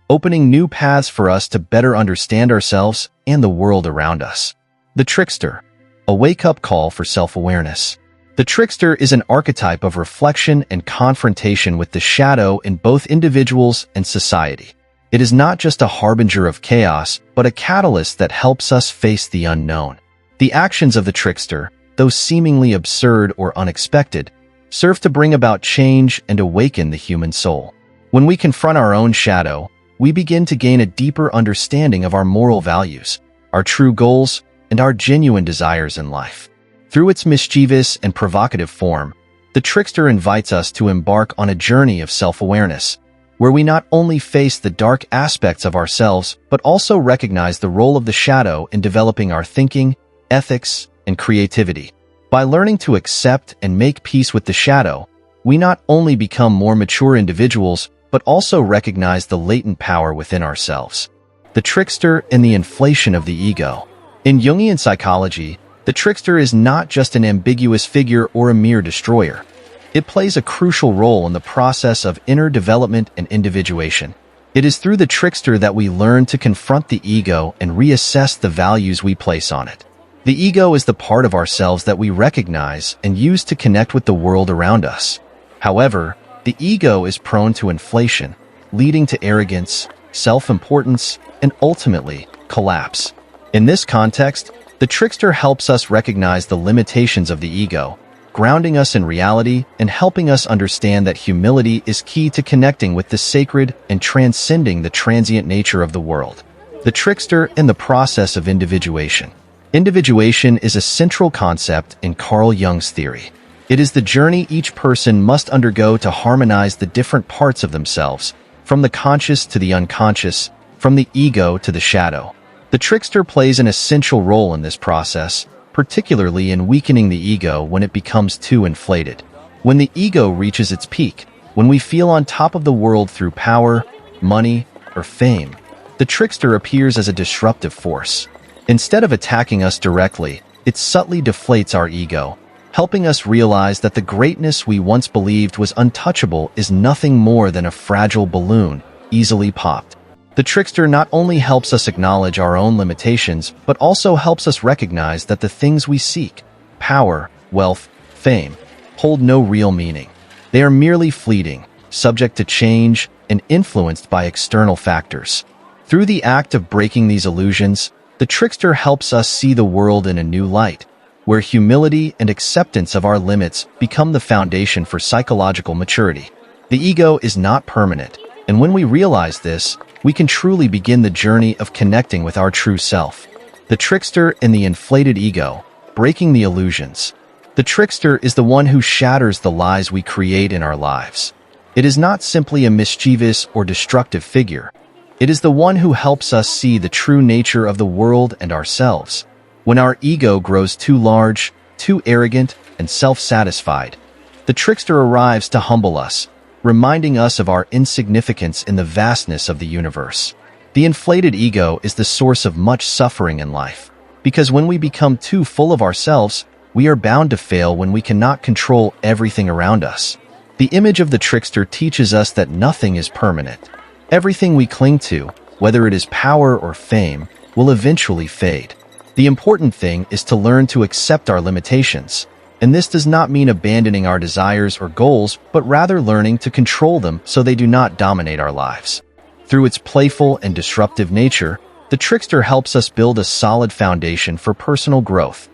opening new paths for us to better understand ourselves and the world around us. The trickster, a wake-up call for self-awareness. The trickster is an archetype of reflection and confrontation with the shadow in both individuals and society. It is not just a harbinger of chaos, but a catalyst that helps us face the unknown. The actions of the trickster, though seemingly absurd or unexpected, serve to bring about change and awaken the human soul. When we confront our own shadow, we begin to gain a deeper understanding of our moral values, our true goals, and our genuine desires in life. Through its mischievous and provocative form, the trickster invites us to embark on a journey of self-awareness, where we not only face the dark aspects of ourselves, but also recognize the role of the shadow in developing our thinking, ethics, and creativity. By learning to accept and make peace with the shadow, we not only become more mature individuals, but also recognize the latent power within ourselves. The trickster and the inflation of the ego. In Jungian psychology, the trickster is not just an ambiguous figure or a mere destroyer. It plays a crucial role in the process of inner development and individuation. It is through the trickster that we learn to confront the ego and reassess the values we place on it. The ego is the part of ourselves that we recognize and use to connect with the world around us. However, the ego is prone to inflation, leading to arrogance, self-importance, and ultimately, collapse. In this context, the trickster helps us recognize the limitations of the ego, grounding us in reality and helping us understand that humility is key to connecting with the sacred and transcending the transient nature of the world. The trickster and the process of individuation. Individuation is a central concept in Carl Jung's theory. It is the journey each person must undergo to harmonize the different parts of themselves, from the conscious to the unconscious, from the ego to the shadow. The trickster plays an essential role in this process, particularly in weakening the ego when it becomes too inflated. When the ego reaches its peak, when we feel on top of the world through power, money, or fame, the trickster appears as a disruptive force. Instead of attacking us directly, it subtly deflates our ego, helping us realize that the greatness we once believed was untouchable is nothing more than a fragile balloon, easily popped. The trickster not only helps us acknowledge our own limitations, but also helps us recognize that the things we seek, power, wealth, fame, hold no real meaning. They are merely fleeting, subject to change, and influenced by external factors. Through the act of breaking these illusions, the trickster helps us see the world in a new light, where humility and acceptance of our limits become the foundation for psychological maturity. The ego is not permanent, and when we realize this, we can truly begin the journey of connecting with our true self. The trickster and the inflated ego, breaking the illusions. The trickster is the one who shatters the lies we create in our lives. It is not simply a mischievous or destructive figure. It is the one who helps us see the true nature of the world and ourselves. When our ego grows too large, too arrogant, and self-satisfied, the trickster arrives to humble us, reminding us of our insignificance in the vastness of the universe. The inflated ego is the source of much suffering in life, because when we become too full of ourselves, we are bound to fail when we cannot control everything around us. The image of the trickster teaches us that nothing is permanent. Everything we cling to, whether it is power or fame, will eventually fade. The important thing is to learn to accept our limitations, and this does not mean abandoning our desires or goals, but rather learning to control them so they do not dominate our lives. Through its playful and disruptive nature, the trickster helps us build a solid foundation for personal growth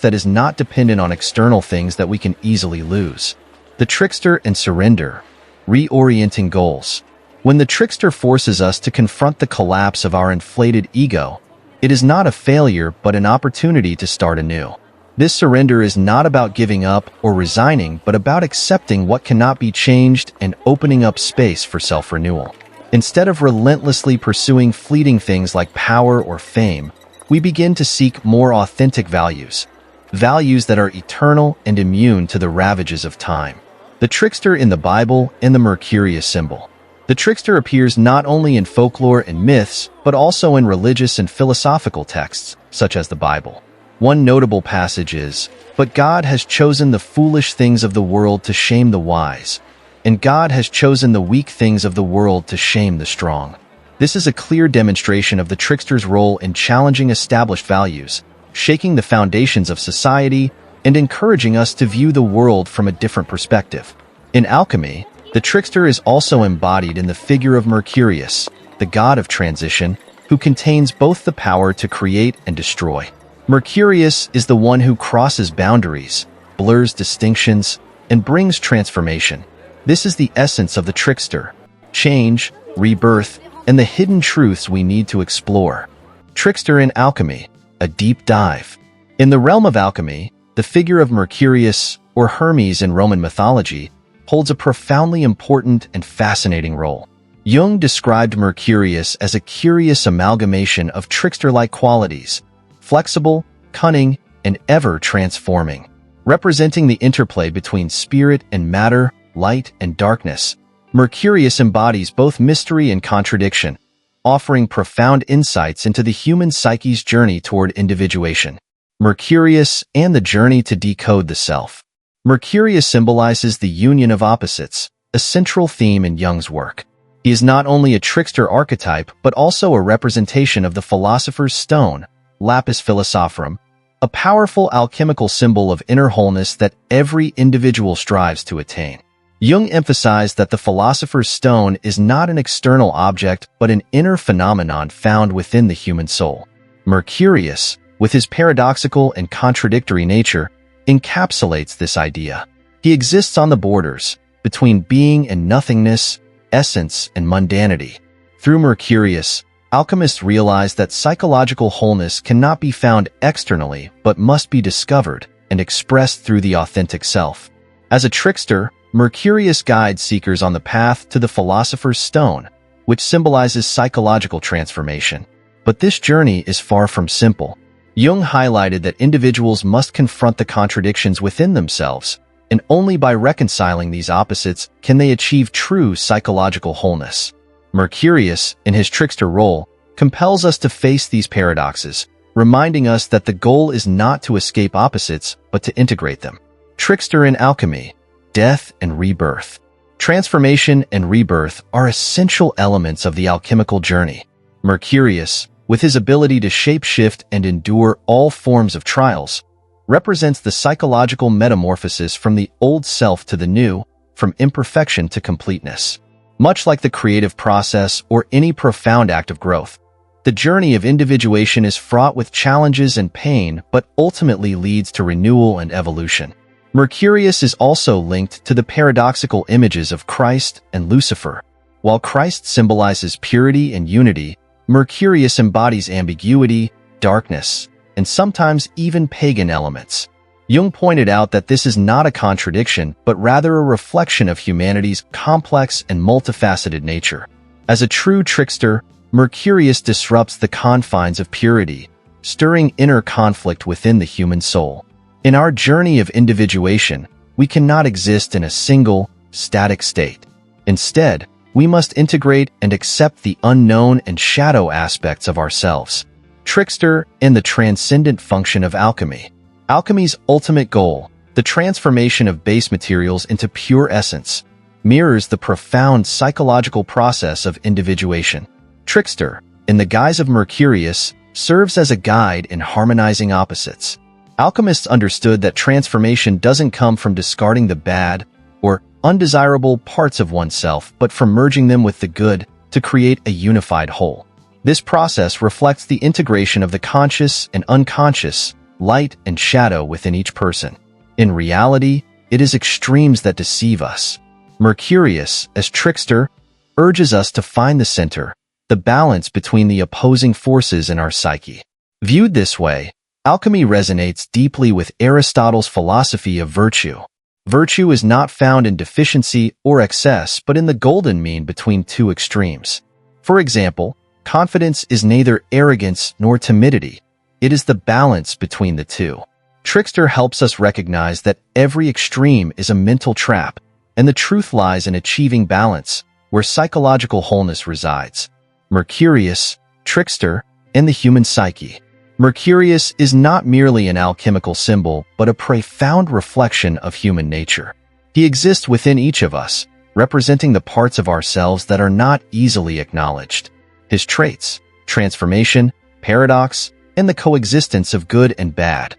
that is not dependent on external things that we can easily lose. The trickster and surrender, reorienting goals. When the trickster forces us to confront the collapse of our inflated ego, it is not a failure but an opportunity to start anew. This surrender is not about giving up or resigning, but about accepting what cannot be changed and opening up space for self-renewal. Instead of relentlessly pursuing fleeting things like power or fame, we begin to seek more authentic values that are eternal and immune to the ravages of time. The trickster in the Bible and the Mercurius symbol. The trickster appears not only in folklore and myths, but also in religious and philosophical texts, such as the Bible. One notable passage is, "But God has chosen the foolish things of the world to shame the wise, and God has chosen the weak things of the world to shame the strong." This is a clear demonstration of the trickster's role in challenging established values, shaking the foundations of society, and encouraging us to view the world from a different perspective. In alchemy, the trickster is also embodied in the figure of Mercurius, the god of transition, who contains both the power to create and destroy. Mercurius is the one who crosses boundaries, blurs distinctions, and brings transformation. This is the essence of the trickster: change, rebirth, and the hidden truths we need to explore. Trickster in alchemy, a deep dive. In the realm of alchemy, the figure of Mercurius, or Hermes in Roman mythology, holds a profoundly important and fascinating role. Jung described Mercurius as a curious amalgamation of trickster-like qualities, flexible, cunning, and ever-transforming, representing the interplay between spirit and matter, light and darkness. Mercurius embodies both mystery and contradiction, offering profound insights into the human psyche's journey toward individuation. Mercurius and the journey to decode the self. Mercurius symbolizes the union of opposites, a central theme in Jung's work. He is not only a trickster archetype, but also a representation of the philosopher's stone, lapis philosophorum, a powerful alchemical symbol of inner wholeness that every individual strives to attain. Jung emphasized that the philosopher's stone is not an external object, but an inner phenomenon found within the human soul. Mercurius, with his paradoxical and contradictory nature, encapsulates this idea. He exists on the borders, between being and nothingness, essence and mundanity. Through Mercurius, alchemists realize that psychological wholeness cannot be found externally, but must be discovered and expressed through the authentic self. As a trickster, Mercurius guides seekers on the path to the philosopher's stone, which symbolizes psychological transformation. But this journey is far from simple. Jung highlighted that individuals must confront the contradictions within themselves, and only by reconciling these opposites can they achieve true psychological wholeness. Mercurius, in his trickster role, compels us to face these paradoxes, reminding us that the goal is not to escape opposites, but to integrate them. Trickster in alchemy, death and rebirth. Transformation and rebirth are essential elements of the alchemical journey. Mercurius, with his ability to shape-shift and endure all forms of trials, represents the psychological metamorphosis from the old self to the new, from imperfection to completeness. Much like the creative process or any profound act of growth, the journey of individuation is fraught with challenges and pain, but ultimately leads to renewal and evolution. Mercurius is also linked to the paradoxical images of Christ and Lucifer. While Christ symbolizes purity and unity, Mercurius embodies ambiguity, darkness, and sometimes even pagan elements. Jung pointed out that this is not a contradiction, but rather a reflection of humanity's complex and multifaceted nature. As a true trickster, Mercurius disrupts the confines of purity, stirring inner conflict within the human soul. In our journey of individuation, we cannot exist in a single, static state. Instead, we must integrate and accept the unknown and shadow aspects of ourselves. Trickster and the transcendent function of alchemy. Alchemy's ultimate goal, the transformation of base materials into pure essence, mirrors the profound psychological process of individuation. Trickster, in the guise of Mercurius, serves as a guide in harmonizing opposites. Alchemists understood that transformation doesn't come from discarding the bad or undesirable parts of oneself, but from merging them with the good to create a unified whole. This process reflects the integration of the conscious and unconscious, light and shadow within each person. In reality, it is extremes that deceive us. Mercurius, as trickster, urges us to find the center, the balance between the opposing forces in our psyche. Viewed this way, alchemy resonates deeply with Aristotle's philosophy of virtue. Virtue is not found in deficiency or excess, but in the golden mean between two extremes. For example, confidence is neither arrogance nor timidity. It is the balance between the two. Trickster helps us recognize that every extreme is a mental trap, and the truth lies in achieving balance, where psychological wholeness resides. Mercurius, Trickster, and the human psyche. Mercurius is not merely an alchemical symbol, but a profound reflection of human nature. He exists within each of us, representing the parts of ourselves that are not easily acknowledged. His traits, transformation, paradox, and the coexistence of good and bad,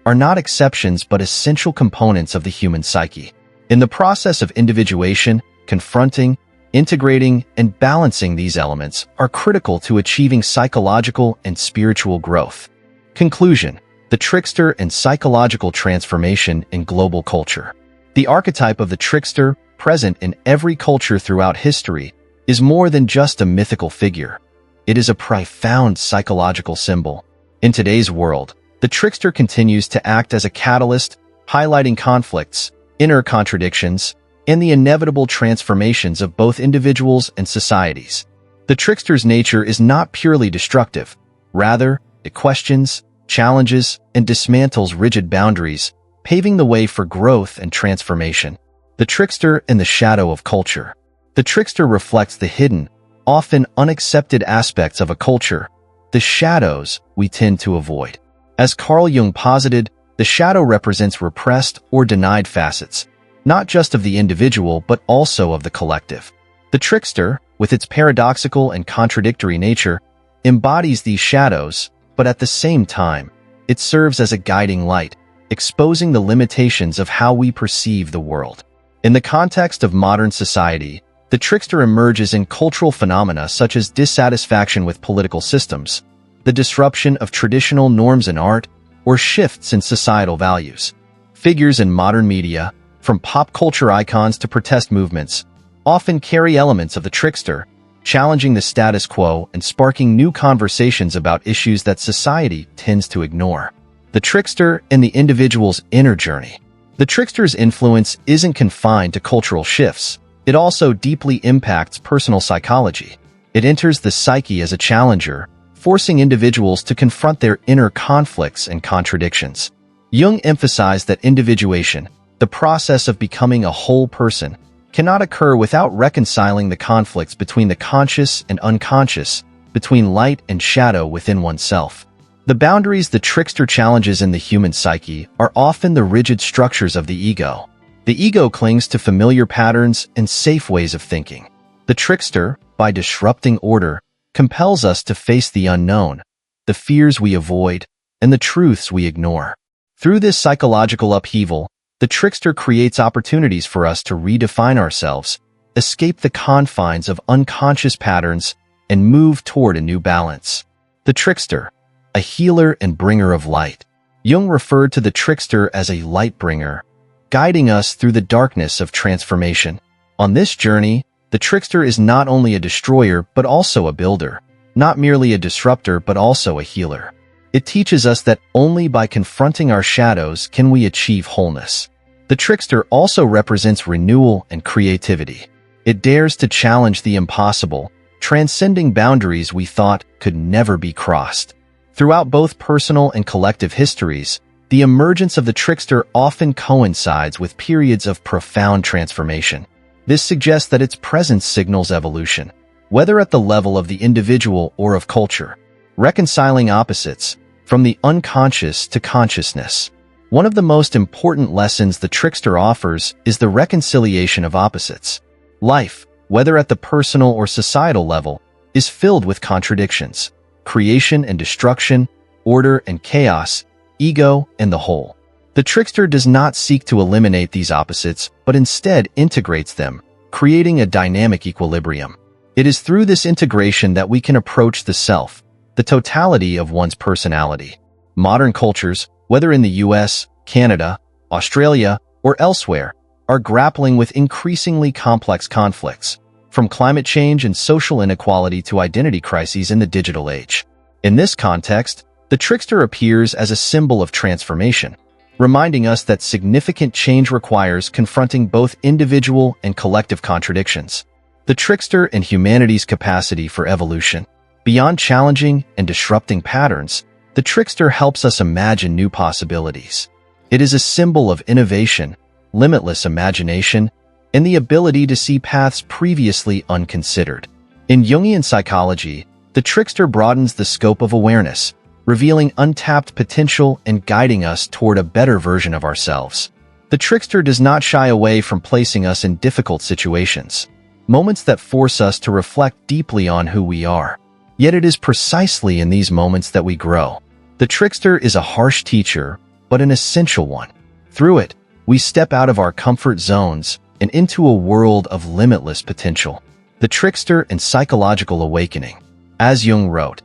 are not exceptions but essential components of the human psyche. In the process of individuation, confronting, integrating, and balancing these elements are critical to achieving psychological and spiritual growth. Conclusion: the trickster and psychological transformation in global culture. The archetype of the trickster, present in every culture throughout history, is more than just a mythical figure. It is a profound psychological symbol. In today's world, the trickster continues to act as a catalyst, highlighting conflicts, inner contradictions, and the inevitable transformations of both individuals and societies. The trickster's nature is not purely destructive. Rather, it questions, challenges, and dismantles rigid boundaries, paving the way for growth and transformation. The trickster and the shadow of culture. The trickster reflects the hidden, often unaccepted aspects of a culture, the shadows we tend to avoid. As Carl Jung posited, the shadow represents repressed or denied facets, not just of the individual but also of the collective. The trickster, with its paradoxical and contradictory nature, embodies these shadows, but at the same time, it serves as a guiding light, exposing the limitations of how we perceive the world. In the context of modern society, the trickster emerges in cultural phenomena such as dissatisfaction with political systems, the disruption of traditional norms in art, or shifts in societal values. Figures in modern media, from pop culture icons to protest movements, often carry elements of the trickster, challenging the status quo and sparking new conversations about issues that society tends to ignore. The trickster and the individual's inner journey. The trickster's influence isn't confined to cultural shifts. It also deeply impacts personal psychology. It enters the psyche as a challenger, forcing individuals to confront their inner conflicts and contradictions. Jung emphasized that individuation, the process of becoming a whole person, cannot occur without reconciling the conflicts between the conscious and unconscious, between light and shadow within oneself. The boundaries the trickster challenges in the human psyche are often the rigid structures of the ego. The ego clings to familiar patterns and safe ways of thinking. The trickster, by disrupting order, compels us to face the unknown, the fears we avoid, and the truths we ignore. Through this psychological upheaval, the trickster creates opportunities for us to redefine ourselves, escape the confines of unconscious patterns, and move toward a new balance. The trickster, a healer and bringer of light. Jung referred to the trickster as a light bringer, guiding us through the darkness of transformation. On this journey, the trickster is not only a destroyer but also a builder, not merely a disruptor but also a healer. It teaches us that only by confronting our shadows can we achieve wholeness. The trickster also represents renewal and creativity. It dares to challenge the impossible, transcending boundaries we thought could never be crossed. Throughout both personal and collective histories, the emergence of the trickster often coincides with periods of profound transformation. This suggests that its presence signals evolution, whether at the level of the individual or of culture, reconciling opposites, from the unconscious to consciousness. One of the most important lessons the trickster offers is the reconciliation of opposites. Life, whether at the personal or societal level, is filled with contradictions. Creation and destruction, order and chaos, ego and the whole. The trickster does not seek to eliminate these opposites, but instead integrates them, creating a dynamic equilibrium. It is through this integration that we can approach the self, the totality of one's personality. Modern cultures, whether in the US, Canada, Australia, or elsewhere, are grappling with increasingly complex conflicts, from climate change and social inequality to identity crises in the digital age. In this context, the trickster appears as a symbol of transformation, reminding us that significant change requires confronting both individual and collective contradictions. The trickster and humanity's capacity for evolution. Beyond challenging and disrupting patterns, the trickster helps us imagine new possibilities. It is a symbol of innovation, limitless imagination, and the ability to see paths previously unconsidered. In Jungian psychology, the trickster broadens the scope of awareness, revealing untapped potential and guiding us toward a better version of ourselves. The trickster does not shy away from placing us in difficult situations, moments that force us to reflect deeply on who we are. Yet it is precisely in these moments that we grow. The trickster is a harsh teacher, but an essential one. Through it, we step out of our comfort zones and into a world of limitless potential. The trickster and psychological awakening. As Jung wrote,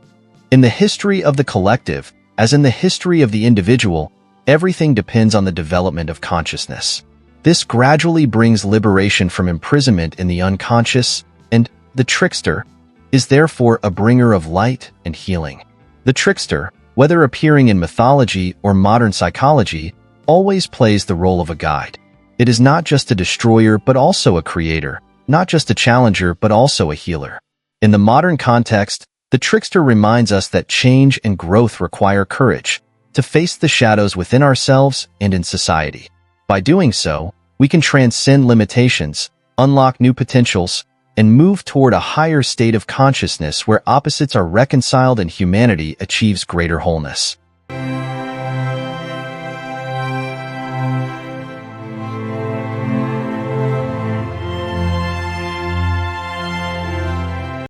"In the history of the collective, as in the history of the individual, everything depends on the development of consciousness. This gradually brings liberation from imprisonment in the unconscious, and the trickster is therefore a bringer of light and healing." The trickster, whether appearing in mythology or modern psychology, always plays the role of a guide. It is not just a destroyer but also a creator, not just a challenger but also a healer. In the modern context, the trickster reminds us that change and growth require courage to face the shadows within ourselves and in society. By doing so, we can transcend limitations, unlock new potentials, and move toward a higher state of consciousness where opposites are reconciled and humanity achieves greater wholeness.